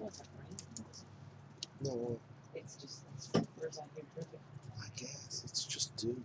wasn't raining, was it? No, It's just, where's out here dripping? I guess it's just dew.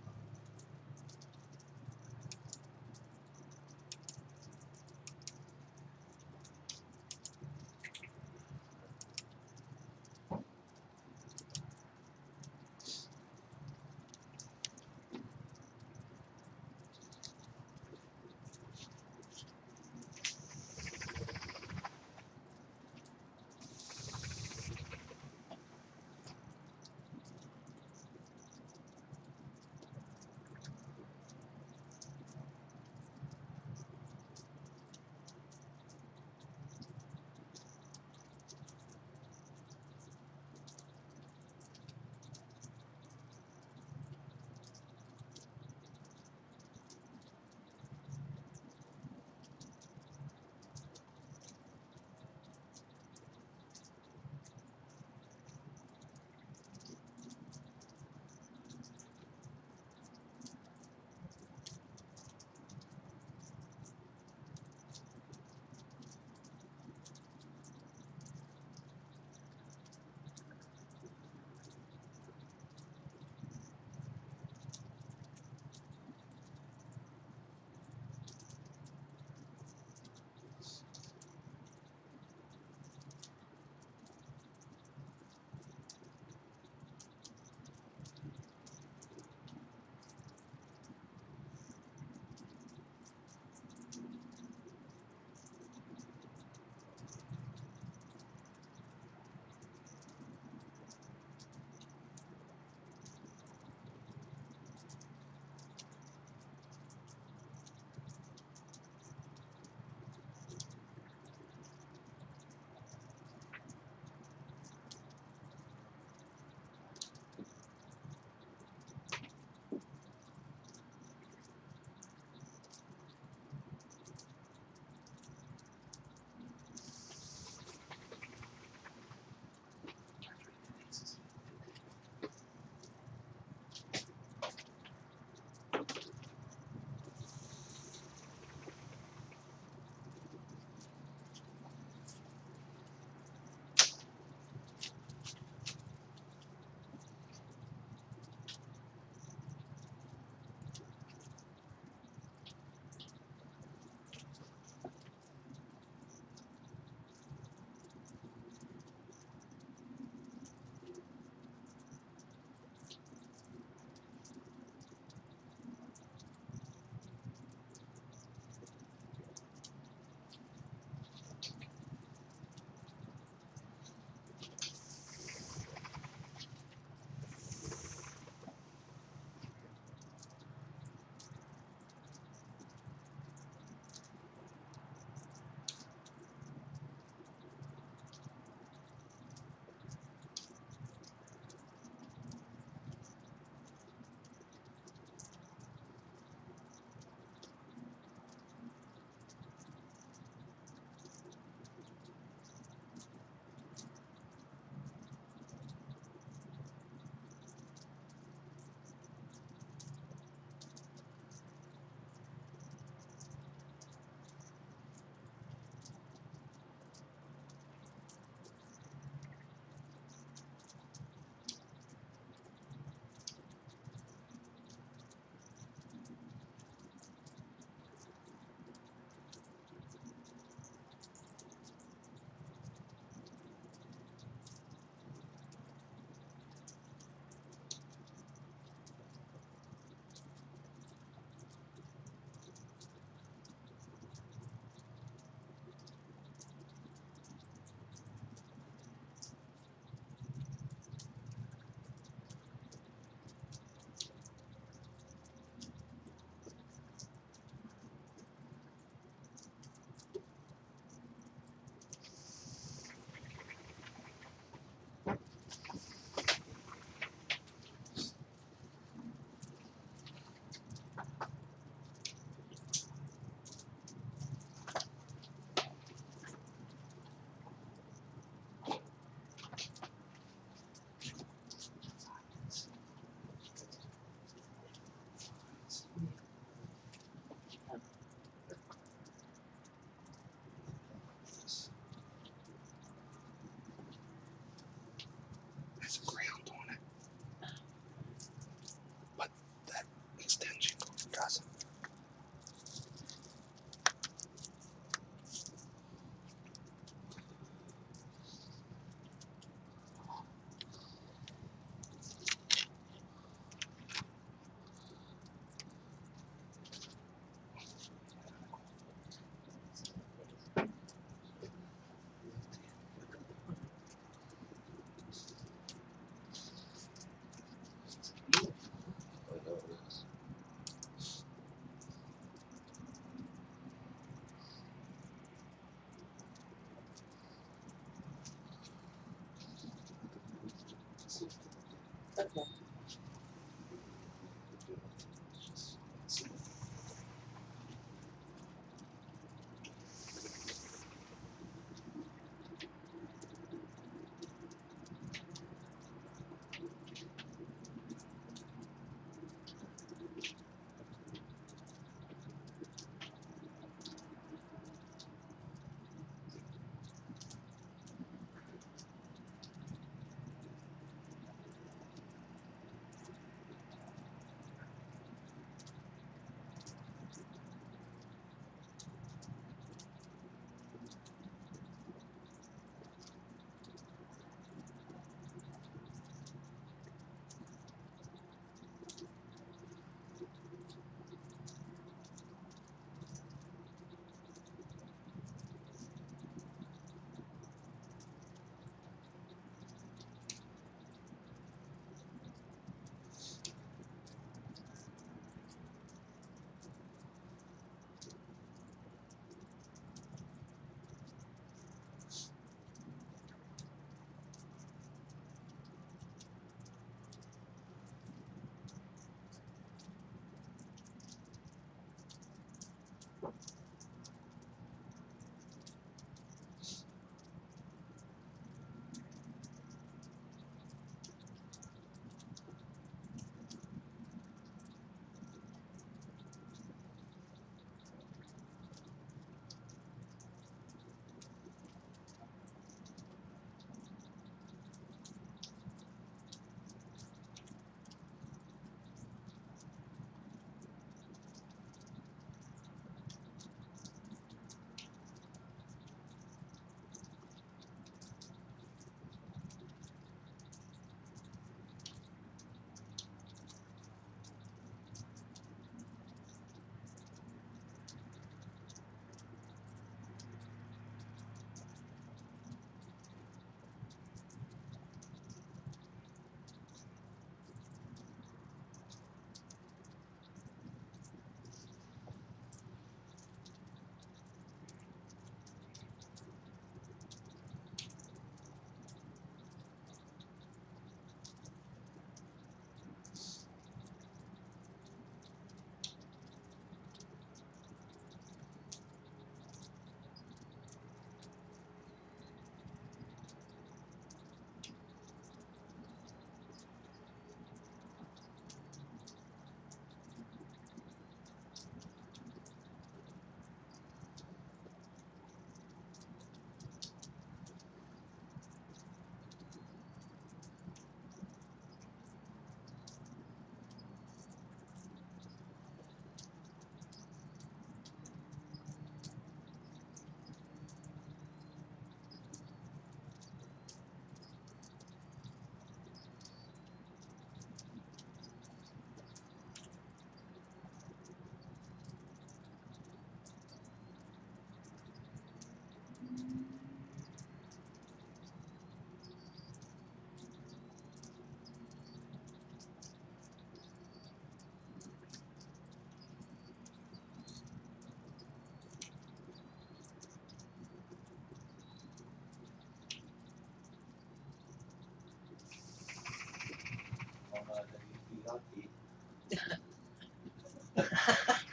Okay.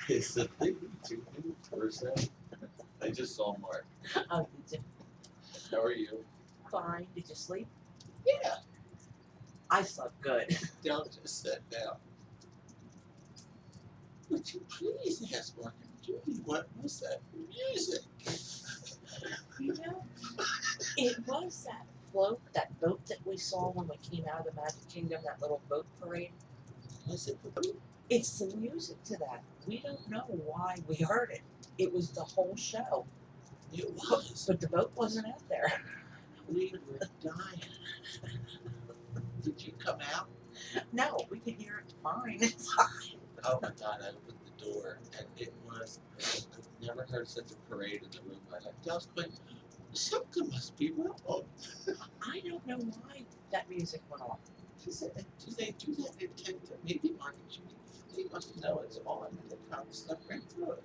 It's the thing to do person. I just saw Mark. Oh, did you? How are you? Fine. Did you sleep? Yeah. I slept good. Don't just sit down. Would you please ask Mark and Judy what was that music? You know, it was that float, that boat that we saw when we came out of the Magic Kingdom, that little boat parade. Was it the boot? It's the music to that. We don't know why we heard it. It was the whole show. It was. But the boat wasn't out there. We were dying. Did you come out? No, we could hear it fine. Oh my God! I opened the door and it was. I've never heard such a parade in the room. I was going. Something must be wrong. I don't know why that music went off. She said, "Do they do that in Canada? Maybe Mark and Judy. They must know it's on and they kind of stuff right through it."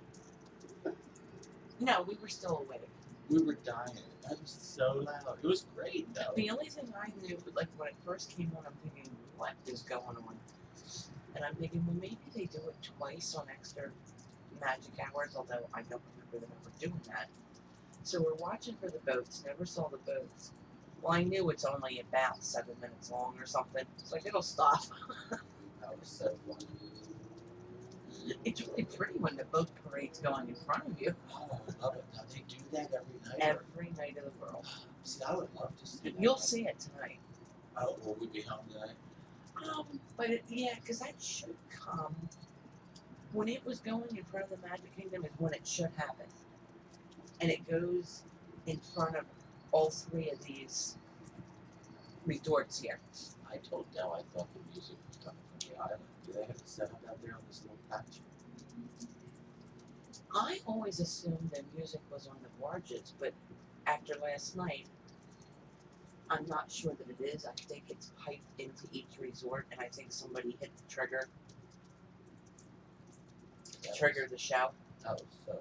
No, we were still awake. We were dying. That was so loud. It was great though. The only thing I knew, like when it first came on, I'm thinking, what is going on. And I'm thinking, well, maybe they do it twice on extra magic hours, although I don't remember them ever doing that. So we're watching for the boats, never saw the boats. Well, I knew it's only about 7 minutes long or something. It's like, it'll stop. That was so funny. It's really pretty when the boat parade's going in front of you. Oh, I love it. Now they do that every night. Every night of the world. See, I would love to see that. You'll see it tonight. Oh, will we be home tonight? But yeah, because that should come when it was going in front of the Magic Kingdom is when it should happen, and it goes in front of all three of these resorts here. I told Dell I thought the music was coming from the island. Do they have it set up out there on this little patch? I always assumed the music was on the barges, but after last night, I'm not sure that it is. I think it's piped into each resort, and I think somebody hit the trigger to trigger the show. That was so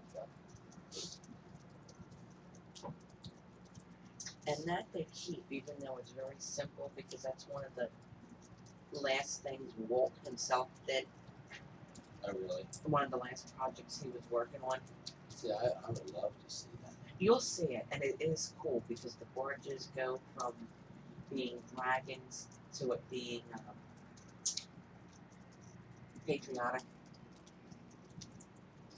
fun. And that they keep, even though it's very simple, because that's one of the last things Walt himself did. Oh, really? One of the last projects he was working on. See, I would love to see that. You'll see it, and it is cool because the barges go from being wagons to it being patriotic,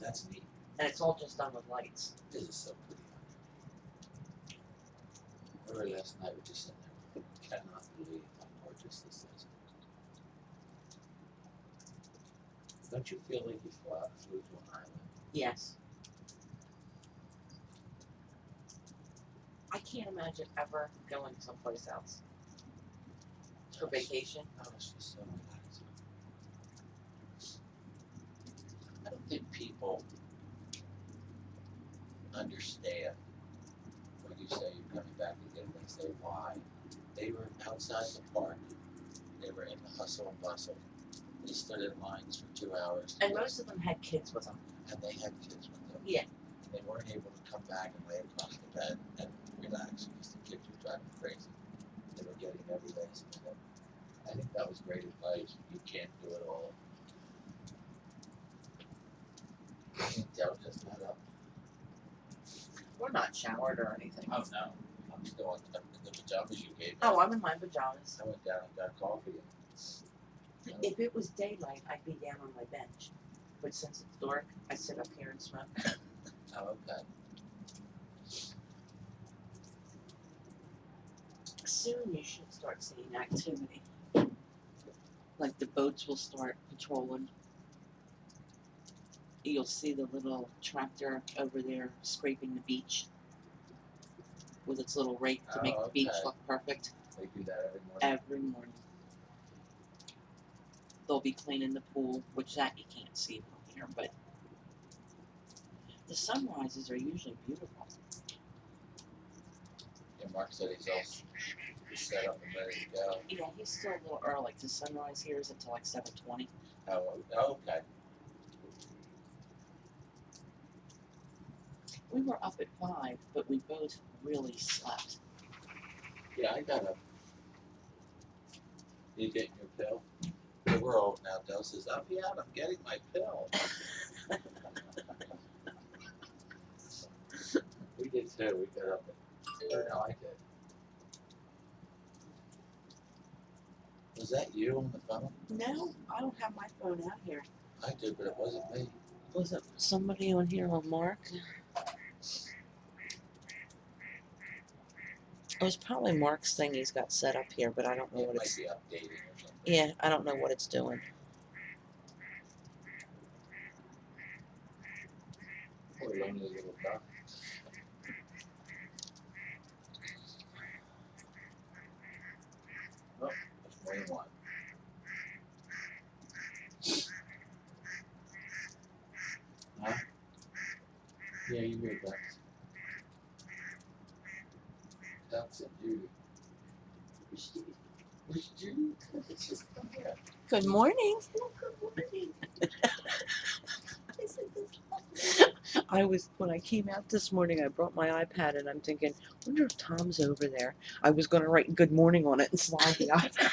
That's neat. and it's all just done with lights. This is so pretty. Remember last night we just sitting there. We cannot believe how gorgeous this is. Don't you feel like you flew to an island? Yes. I can't imagine ever going someplace else for vacation. Oh, it's just so relaxing. I don't think people understand when you say you're coming back again. They say why. They were outside the park. They were in the hustle and bustle. They stood in lines for 2 hours. And most of them had kids with them. And they had kids with them. Yeah. And they weren't able to come back and lay across the bed and relax because the kids were driving crazy. They were getting every last minute. I think that was great advice. You can't do it all. I think Dell just got up. We're not showered or anything. Oh no, I'm still in the pajamas you gave me. Oh, I'm in my pajamas. I went down and got coffee. If it was daylight, I'd be down on my bench. But since it's dark, I sit up here and smoke. Oh, okay. Soon you should start seeing activity. Like the boats will start patrolling. You'll see the little tractor over there scraping the beach with its little rake to make the beach okay. look perfect They do that every morning. every morning. They'll be cleaning the pool, which that you can't see from here, but the sunrises are usually beautiful. And Mark said he's all set up and ready to go. Yeah, he's still a little early. The sunrise here is until like 7:20. Oh, okay. We were up at 5, but we both really slept. Yeah, I got up. You getting your pill? Yeah, we're old now. Dell says, "I'll be out. I'm getting my pill." We did too. We got up. No, I did. Was that you on the phone? No, I don't have my phone out here. I did, but it wasn't me. Was it somebody on here on Mark? It was probably Mark's thing he's got set up here, but I don't know It what might it's. be updating or something. Yeah, I don't know what it's doing. Poor lonely little duck. Oh, that's Wayne one. Huh? Yeah, you hear ducks. Ducks and Judy. Where's Judy? Where's Judy? It's just come here. Good morning. Oh, good morning. when I came out this morning, I brought my iPad and I'm thinking, wonder if Tom's over there. I was gonna write good morning on it and slide the iPad,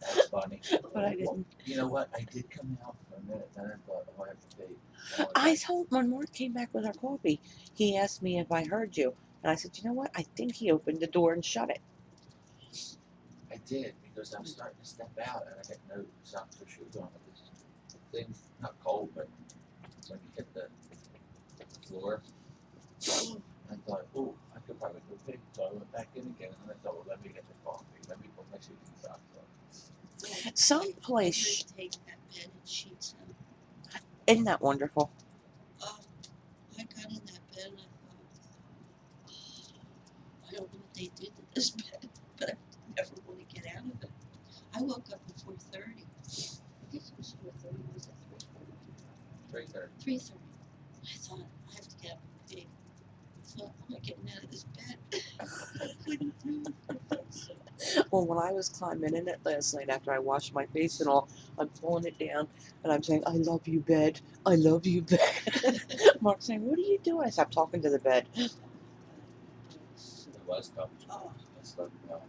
That's funny. but I didn't. You know what? I did come out for a minute, then I thought, oh, I have to pay. I told when Mark came back with our coffee, he asked me if I heard you, and I said, you know what? I think he opened the door and shut it. I did, because I was starting to step out and I had no socks or shoes on. The thing's not cold, but when you hit the floor, I thought, oh, I could probably go pee. So I went back in again and I thought, well, let me get the coffee. Let me put my shoes and socks on. Some place, Take that bed and sheets out. isn't that wonderful? I got in that bed and I thought, I don't know what they did to this bed, but I never want to get out of it. I woke up at 4:30. I guess it was 4:30. Was it 3:30? 3:30. 3:30. I thought I have to get up and pee. I thought I'm not getting out of this bed. I couldn't move. Well, when I was climbing in it last night after I washed my face and all, I'm pulling it down and I'm saying, I love you, bed. I love you, bed. Mark's saying, what are you doing? I stopped talking to the bed. It was tough. Oh. I slept well.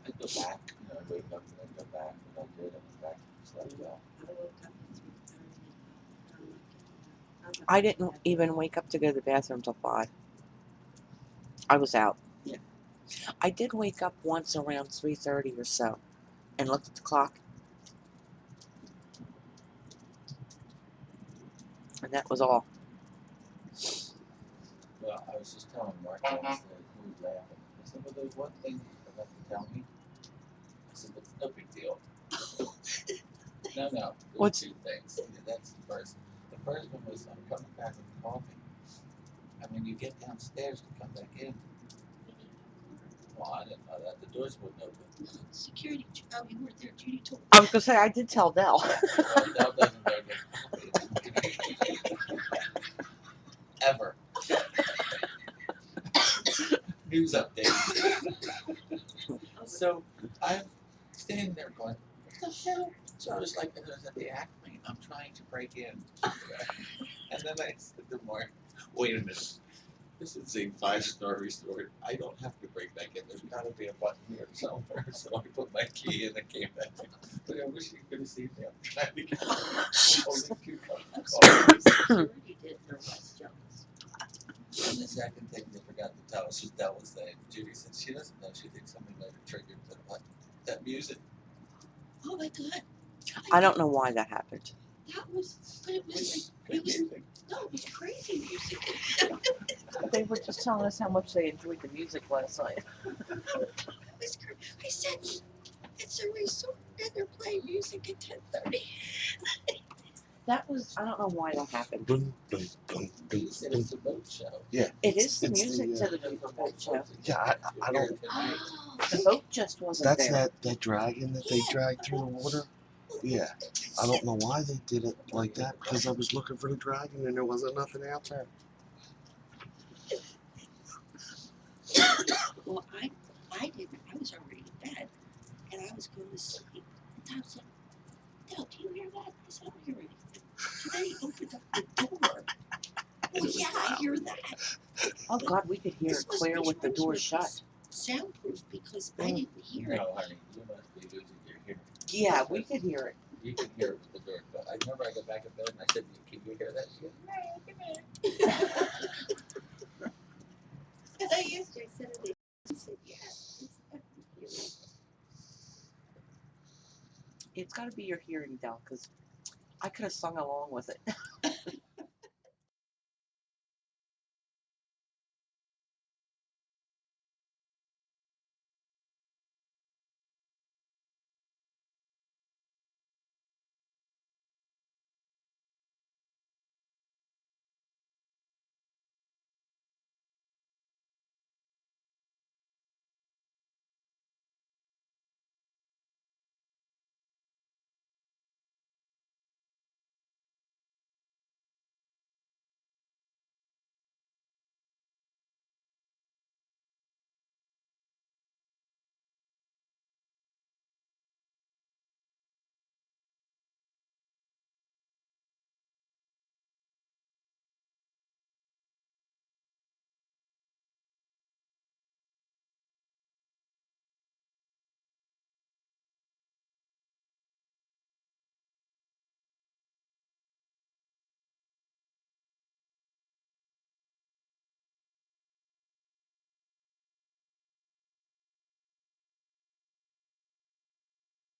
I go back, I wake up and I go back, and I did, I went back, slept well. I woke up at 3:30. I'm not getting out. I didn't even wake up to go to the bathroom till 5. I was out. Yeah. I did wake up once around 3:30 or so and looked at the clock. And that was all. Well, I was just telling Mark yesterday, he was laughing. I said, well, there's one thing you forgot to tell me. I said, it's no big deal. No, there's What's- 2 things. Yeah, that's the first. The first one was, I'm coming back with coffee. And when you get downstairs to come back in, well, I didn't know that. The doors wouldn't open. Security, oh, you weren't there. Judy told me. I was going to say, I did tell Dell. Well, Dell doesn't go get coffee. Ever. News update. So I'm standing there going, what the hell? So I was like, I was at the Acme, I'm trying to break in. And then I said to Mark, wait a minute. This is a 5-star resort. I don't have to break back in. There's gotta be a button here somewhere. So I put my key in and came back in. But I wish you could have seen me. I'm trying to get holding 2 cups of coffee. Security did her West Jones. And the second thing they forgot to tell us was Dell was saying, Judy said she doesn't know. She thinks something might have triggered the what? That music. Oh my God. I don't know why that happened. That was, but it was Good it was, music. no, it was crazy music. They were just telling us how much they enjoyed the music last night. It was crazy. I said, it's a resort and they're playing music at 10:30. That was, I don't know why that happened. Dun, dun, dun, dun, He said dun. it's a boat show. Yeah. It is the it's music the, to the boat show. Yeah, I don't. Oh, The boat just wasn't That's there. that dragon that they dragged through the water. Yeah. I don't know why they did it like that because I was looking for the dragon and there wasn't nothing out there. well, I didn't. I was already in bed and I was going to sleep. And Tom said, Dell, do you hear that? I said, I don't hear anything. So then he opened up the door. Well, yeah, I hear that. Oh God, we could hear This it must clear be with the door Schwarzman. shut. Soundproof because I didn't hear it. No, honey, you must be losing your hearing. Yeah, we could hear it. You can hear it with the door shut. I remember I got back in bed and I said, can you hear that? She goes, no, come in. And I asked her, I said, "Are they-" She said, yes. I can hear it. It's got to be your hearing, Del, because I could have sung along with it.